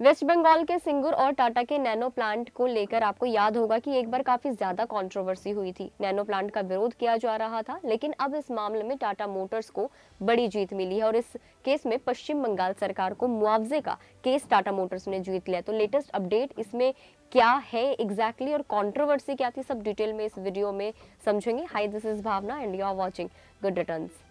Waste Bengal के सिंगूर और टाटा के नैनो प्लांट को लेकर आपको याद होगा कि एक बार काफी ज्यादा कंट्रोवर्सी हुई थी। नैनो प्लांट का विरोध किया जा रहा था, लेकिन अब इस मामले में टाटा मोटर्स को बड़ी जीत मिली है और इस केस में पश्चिम बंगाल सरकार को मुआवजे का केस टाटा मोटर्स ने जीत लिया। तो लेटेस्ट अपडेट इसमें क्या है एग्जैक्टली और कंट्रोवर्सी क्या थी, सब डिटेल में इस वीडियो में समझेंगे। Hi, this is Bhavna and you are watching Good Returns.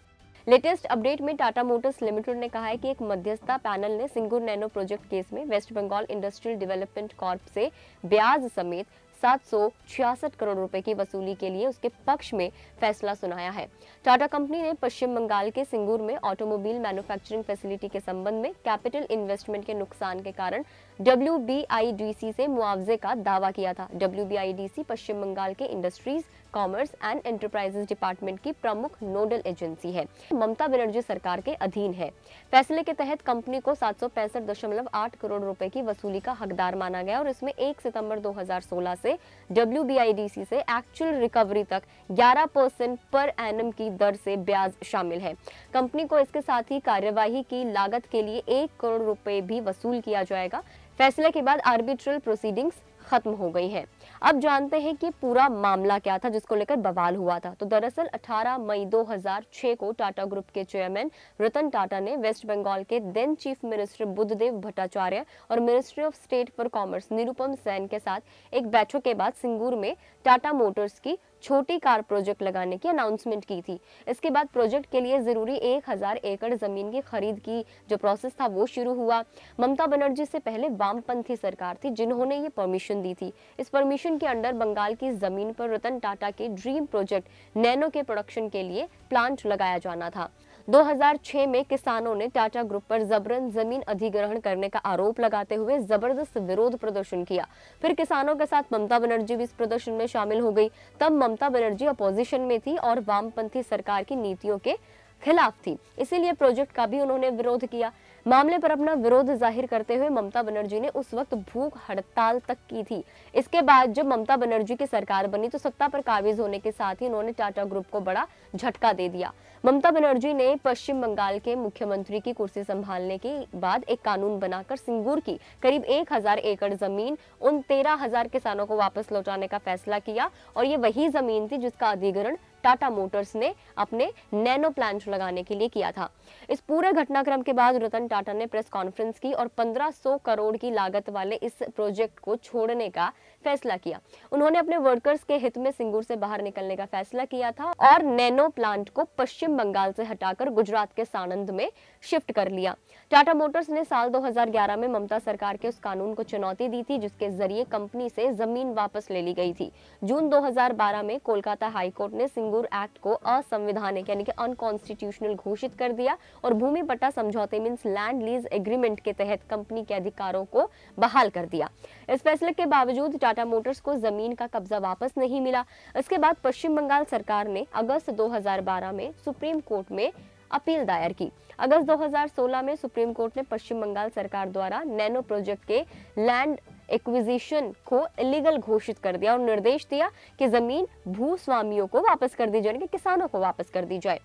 Latest update में टाटा मोटर्स लिमिटेड ने कहा है कि एक मध्यस्थता पैनल ने सिंगूर नैनो प्रोजेक्ट केस में West Bengal industrial development corp से ब्याज समेत 766 करोड़ रुपए की वसूली के लिए उसके पक्ष में फैसला सुनाया है। टाटा कंपनी ने पश्चिम बंगाल के सिंगूर में ऑटोमोबाइल मैन्युफैक्चरिंग फैसिलिटी के संबंध में कैपिटल इन्वेस्टमेंट के नुकसान के कारण WBIDC से मुआवजे का दावा किया था। WBIDC पश्चिम बंगाल के industries, commerce and enterprises department की प्रमुख नोडल एजेंसी है। ममता बनर्जी सरकार के अधीन है। फैसले के तहत कंपनी को 765.8 करोड़ रुपए की वसूली का हकदार माना गया और इसमें 1 सितंबर 2016 से WBIDC से एक्चुअल रिकवरी तक 11% पर एनम की दर से ब्याज शामिल है। कंपनी को इसके साथ ही कार्यवाही की लागत के लिए 1 करोड़ रुपए भी वसूल किया जाएगा। फैसले के बाद आर्बिट्रल प्रोसीडिंग्स खत्म हो गई है। अब जानते हैं कि पूरा मामला क्या था जिसको लेकर बवाल हुआ था। तो दरअसल 18 मई 2006 को टाटा ग्रुप के चेयरमैन रतन टाटा ने वेस्ट बंगाल के then chief minister Buddhadeb Bhattacharya और ministry of state for commerce Nirupam Sen के साथ एक बैठक के बाद सिंगूर में टाटा मोटर्स की छोटी कार प्रोजेक्ट लगाने की अनाउंसमेंट की थी। इसके बाद प्रोजेक्ट के लिए जरूरी 1000 एकड़ जमीन की खरीद की जो प्रोसेस था वो शुरू हुआ। ममता बनर्जी से पहले वामपंथी सरकार थी जिन्होंने ये परमिशन दी थी। इस परमिशन के अंडर बंगाल की जमीन पर रतन टाटा के ड्रीम प्रोजेक्ट नैनो के प्रोडक्शन के लिए प्लांट लगाया जाना था। 2006 में किसानों ने टाटा ग्रुप पर जबरन जमीन अधिग्रहण करने का आरोप लगाते हुए जबरदस्त विरोध प्रदर्शन किया। फिर किसानों के साथ ममता बनर्जी भी इस प्रदर्शन में शामिल हो गई। तब ममता बनर्जी अपोजिशन में थी और वामपंथी सरकार की नीतियों के खिलाफ थी, इसीलिए प्रोजेक्ट का भी उन्होंने विरोध किया। मामले पर अपना विरोध जाहिर करते हुए ममता बनर्जी ने उस वक्त भूख हड़ताल तक की थी। इसके बाद जब ममता बनर्जी की सरकार बनी तो सत्ता पर काबिज होने के साथ ही उन्होंने टाटा ग्रुप को बड़ा झटका दे दिया। ममता बनर्जी ने पश्चिम बंगाल के मुख्यमंत्री की कुर्सी संभालने के बाद एक कानून बनाकर सिंगूर की करीब 1000 एकड़ जमीन उन 13,000 किसानों को वापस लौटाने का फैसला किया और ये वही जमीन थी जिसका अधिग्रहण टाटा मोटर्स ने अपने नैनो प्लांट लगाने के लिए किया था। इस पूरे घटनाक्रम के बाद रतन टाटा ने प्रेस कॉन्फ्रेंस की और 1500 करोड़ की लागत वाले इस प्रोजेक्ट को छोड़ने का फैसला किया। उन्होंने अपने वर्कर्स के हित में सिंगूर से बाहर निकलने का फैसला किया था और नैनो प्लांट को पश्चिम बंगाल से हटाकर गुजरात के सानंद में शिफ्ट कर लिया। टाटा मोटर्स ने साल 2011 में ममता सरकार के उस कानून को चुनौती दी थी जिसके जरिए कंपनी से जमीन वापस ले ली गई थी। जून 2012 में कोलकाता हाईकोर्ट ने सिंगूर एक्ट को असंवैधानिक यानी कि अनकॉन्स्टिट्यूशनल घोषित कर दिया और भूमि पट्टा समझौते मींस लैंड लीज एग्रीमेंट के तहत कंपनी के अधिकारों को बहाल कर दिया। इस फैसले के बावजूद टाटा मोटर्स को जमीन का कब्जा वापस नहीं मिला। इसके बाद पश्चिम बंगाल सरकार ने अगस्त 2012 में सुप्रीम कोर्ट में अपील दायर की। अगस्त 2016 में सुप्रीम कोर्ट ने पश्चिम बंगाल सरकार द्वारा नैनो प्रोजेक्ट के लैंड एक्विजिशन को इलीगल घोषित कर दिया और निर्देश दिया कि जमीन भूस्वामियों को वापस कर दी जाए, किसानों को वापस कर दी जाए।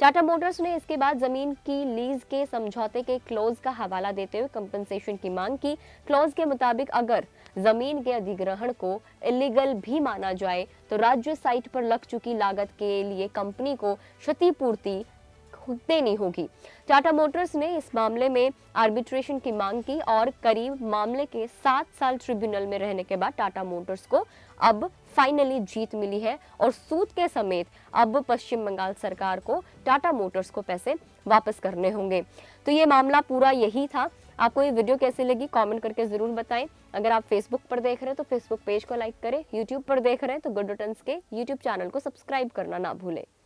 टाटा मोटर्स ने इसके बाद जमीन की लीज के समझौते के क्लॉज का हवाला देते हुए कंपनसेशन की मांग की। क्लॉज के मुताबिक अगर जमीन के अधिग्रहण को इलीगल भी माना जाए तो राज्य साइट पर लग चुकी लागत के लिए कंपनी को क्षतिपूर्ति देनी होगी। टाटा मोटर्स ने इस मामले में आर्बिट्रेशन की मांग की और करीब मामले के 7 साल ट्रिब्यूनल में रहने के बाद टाटा मोटर्स को अब फाइनली जीत मिली है और सूद के समेत अब पश्चिम बंगाल सरकार को टाटा मोटर्स को पैसे वापस करने होंगे। तो ये मामला पूरा यही था। आपको ये वीडियो कैसी लगी कमेंट करके जरूर बताएं। अगर आप फेसबुक पर देख रहे हैं तो फेसबुक पेज को लाइक करें, यूट्यूब पर देख रहे हैं तो गुड रिटर्न्स के यूट्यूब चैनल को सब्सक्राइब करना ना भूलें।